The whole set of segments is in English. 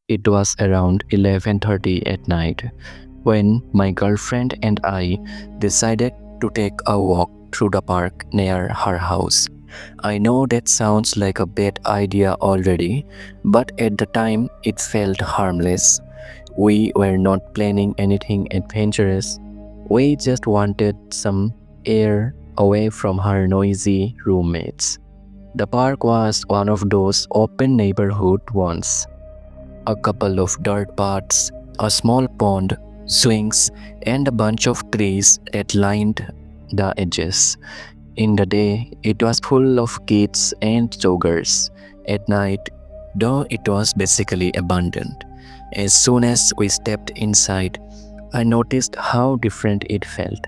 It was around 11:30 at night when my girlfriend and I decided to take a walk through the park near her house. I know that sounds like a bad idea already, but at the time it felt harmless. We were not planning anything adventurous. We just wanted some air away from her noisy roommates. The park was one of those open neighborhood ones. A couple of dirt paths, a small pond, swings, and a bunch of trees that lined the edges. In the day, it was full of kids and joggers. At night, though, it was basically abandoned. As soon as we stepped inside, I noticed how different it felt.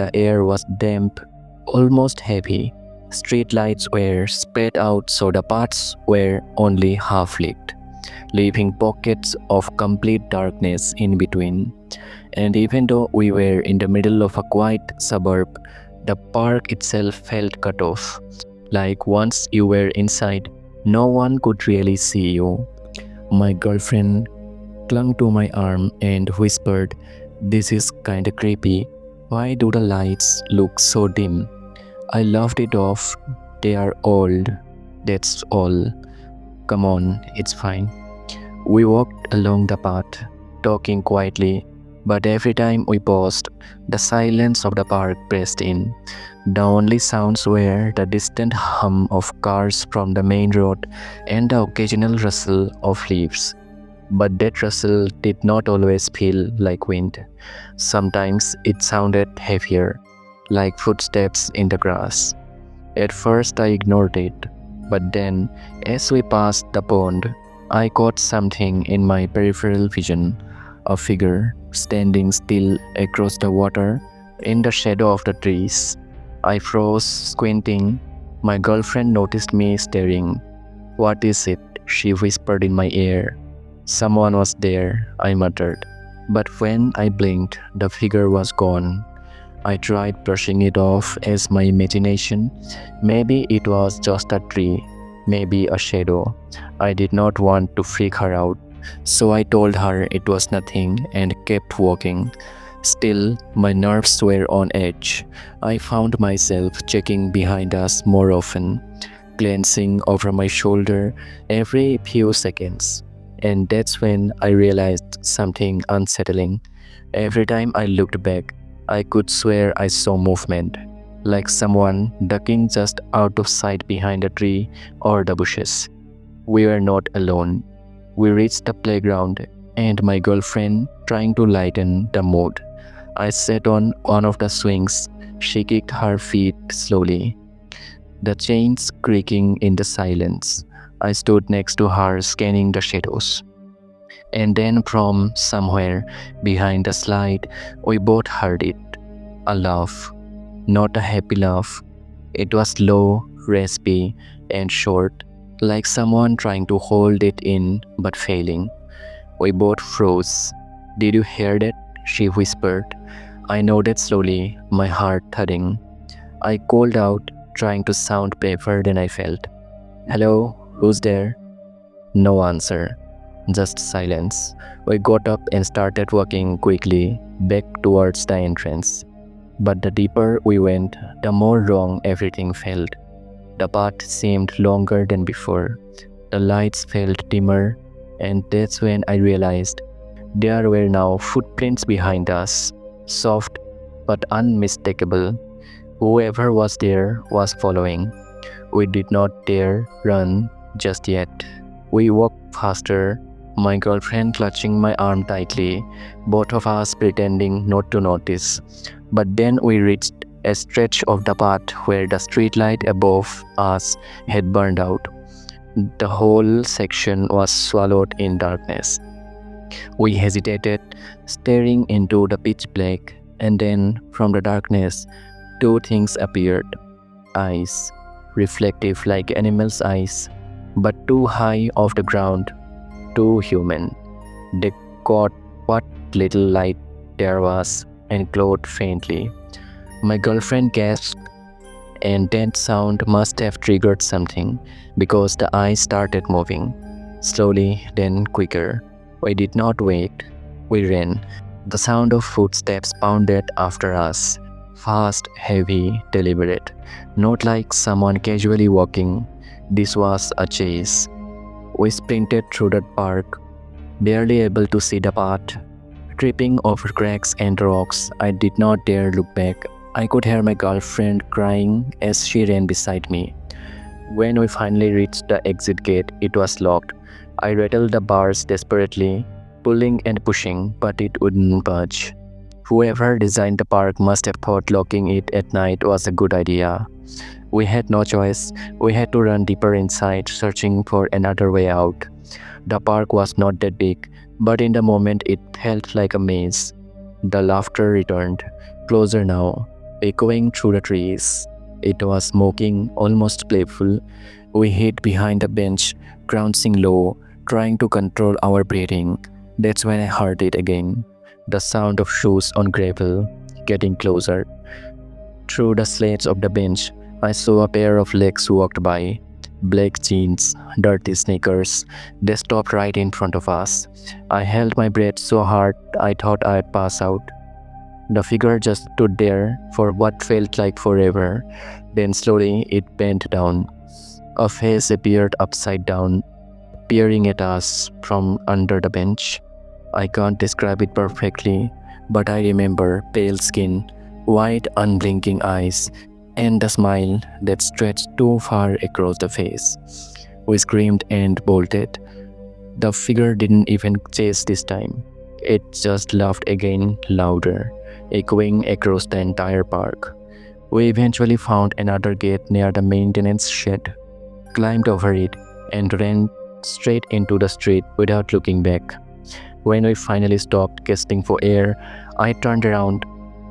The air was damp, almost heavy. Street lights were spread out so the paths were only half lit, leaving pockets of complete darkness in between. And even though we were in the middle of a quiet suburb, the park itself felt cut off. Like once you were inside, no one could really see you. My girlfriend clung to my arm and whispered, "This is kinda creepy. Why do the lights look so dim?" I laughed it off. "They are old. That's all. Come on, it's fine." We walked along the path, talking quietly, but every time we paused, the silence of the park pressed in. The only sounds were the distant hum of cars from the main road and the occasional rustle of leaves. But that rustle did not always feel like wind. Sometimes it sounded heavier, like footsteps in the grass. At first I ignored it, but then, as we passed the pond, I caught something in my peripheral vision, a figure standing still across the water in the shadow of the trees. I froze, squinting. My girlfriend noticed me staring. "What is it?" she whispered in my ear. "Someone was there," I muttered. But when I blinked, the figure was gone. I tried brushing it off as my imagination. Maybe it was just a tree, maybe a shadow. I did not want to freak her out, so I told her it was nothing and kept walking. Still, my nerves were on edge. I found myself checking behind us more often, glancing over my shoulder every few seconds. And that's when I realized something unsettling. Every time I looked back, I could swear I saw movement, like someone ducking just out of sight behind a tree or the bushes. We were not alone. We reached the playground, and my girlfriend trying to lighten the mood. I sat on one of the swings. She kicked her feet slowly, the chains creaking in the silence. I stood next to her, scanning the shadows. And then, from somewhere behind the slide, we both heard it, a laugh. Not a happy laugh. It was low, raspy, and short, like someone trying to hold it in but failing. We both froze. "Did you hear that?" she whispered. I nodded slowly, my heart thudding. I called out, trying to sound braver than I felt. "Hello, who's there?" No answer, just silence. We got up and started walking quickly back towards the entrance. But the deeper we went, the more wrong everything felt. The path seemed longer than before. The lights felt dimmer, and that's when I realized there were now footprints behind us, soft but unmistakable. Whoever was there was following. We did not dare run just yet. We walked faster, my girlfriend clutching my arm tightly, both of us pretending not to notice. But then we reached a stretch of the path where the streetlight above us had burned out. The whole section was swallowed in darkness. We hesitated, staring into the pitch black, and then, from the darkness, two things appeared: eyes, reflective like animals' eyes, but too high off the ground, too human. They caught what little light there was and glowed faintly. My girlfriend gasped, and that sound must have triggered something because the eyes started moving. slowly, then quicker. We did not wait, we ran. The sound of footsteps pounded after us. Fast, heavy, deliberate. Not like someone casually walking. This was a chase. We sprinted through the park, barely able to see the path. Tripping over cracks and rocks, I did not dare look back. I could hear my girlfriend crying as she ran beside me. When we finally reached the exit gate, it was locked. I rattled the bars desperately, pulling and pushing, but it wouldn't budge. Whoever designed the park must have thought locking it at night was a good idea. We had no choice. We had to run deeper inside, searching for another way out. The park was not that big, but in the moment it felt like a maze. The laughter returned, closer now, echoing through the trees. It was mocking, almost playful. We hid behind a bench, crouching low, trying to control our breathing. That's when I heard it again. The sound of shoes on gravel, getting closer. Through the slats of the bench, I saw a pair of legs walked by. Black jeans, dirty sneakers. They stopped right in front of us. I held my breath so hard I thought I'd pass out. The figure just stood there for what felt like forever. Then slowly it bent down. A face appeared upside down, peering at us from under the bench. I can't describe it perfectly, but I remember pale skin, wide, unblinking eyes, and a smile that stretched too far across the face. We screamed and bolted. The figure didn't even chase this time. It just laughed again, louder, echoing across the entire park. We eventually found another gate near the maintenance shed, climbed over it, and ran straight into the street without looking back. When we finally stopped gasping for air, I turned around.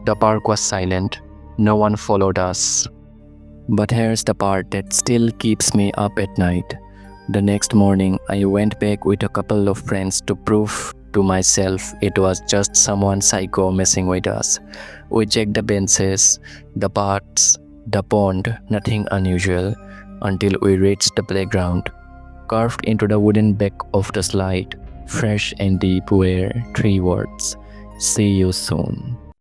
The park was silent. No one followed us. But here's the part that still keeps me up at night. The next morning, I went back with a couple of friends to prove to myself it was just someone psycho messing with us. We checked the benches, the paths, the pond, nothing unusual, until we reached the playground. Carved into the wooden back of the slide, fresh and deep, were three words: "See you soon."